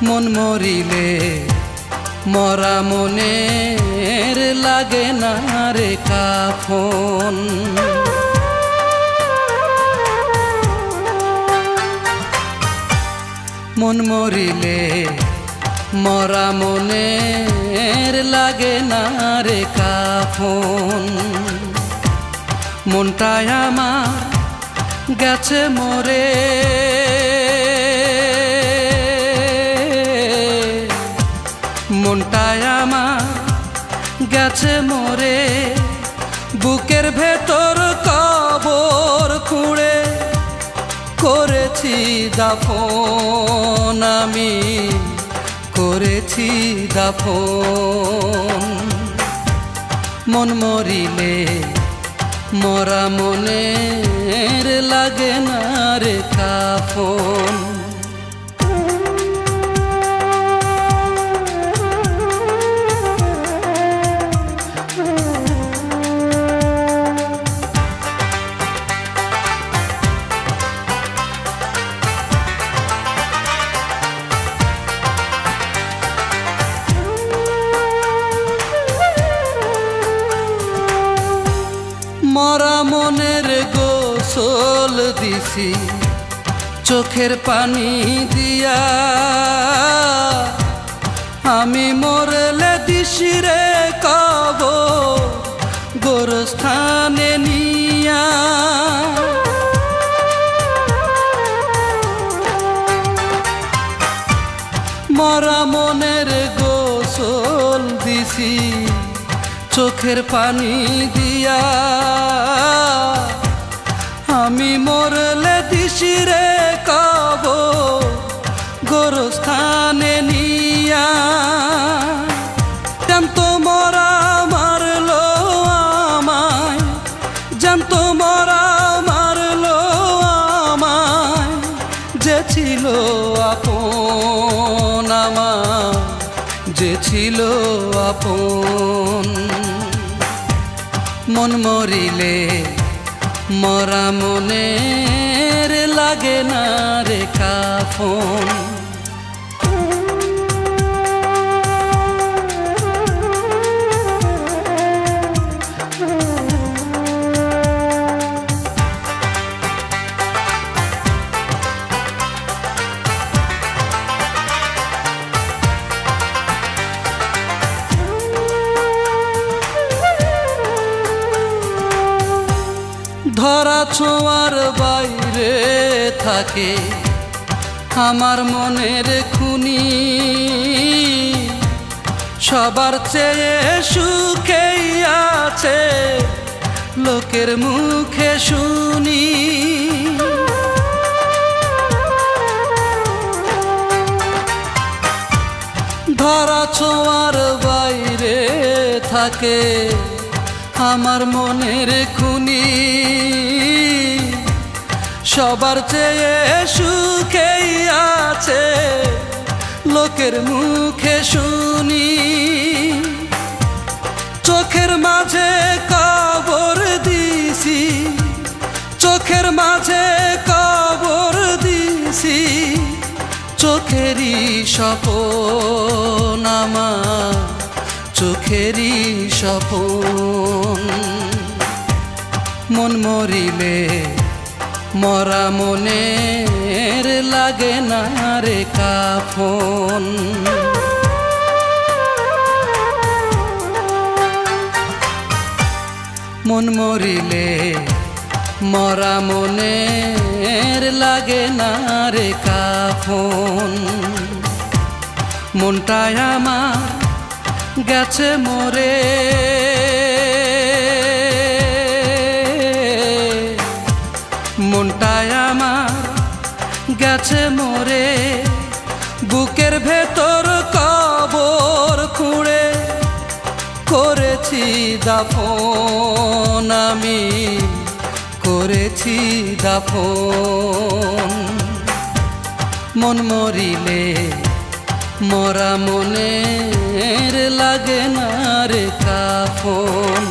মন মরিলে মরা মনের লাগে না রে কাফন। মন মরিলে মরা মনের লাগে না রে কাফন। মনটায় আমার গেছে মরে, মনটায় আমার গেছে মরে, বুকের ভেতর কবর খুঁড়ে করেছি দাফন, আমি করেছি দাফন। মন মরিলে মরা মনের লাগে না রে কাফন। মরা মনের গোসল দিছি চোখের পানি দিয়া, আমি মরলে দিছি রে কবর গোরস্থানে নিয়া। মরা মনের গোসল দিছি চোখের পানি দিয়া, আমি মরলে দিছি রে কবর গোরস্থানে নিয়া। জ্যান্ত মরা মারলো আমায়, জ্যান্ত মরা মারলো আমায়, যে ছিল আপন আমার, যে ছিল আপন। মন মরিলে মরা মনের লাগে না রে কাফন। ধরা ছোঁয়ার বাইরে থাকে আমার মনের খুনি, সবার চেয়ে সুখেই আছে লোকের মুখে শুনি। ধরা ছোঁয়ার বাইরে থাকে আমার মনের খুনি, সবার চেয়ে সুখেই আছে লোকের মুখে শুনি। চোখের মাঝে কবর দিছি, চোখের মাঝে কবর দিছি, চোখেরই স্বপন আমার, চোখেরই স্বপন। মন মরিলে মরা মনের লাগে না রে কাফন। মন মরিলে মরা মনের লাগে না রে কাফন। মনটায় আমার গেছে মরে, মনটায় আমার গেছে মরে, বুকের ভেতর কবর খুঁড়ে করেছি দাফন, আমি করেছি দাফন। মন মরিলে মরা মনের লাগে না রে কাফন।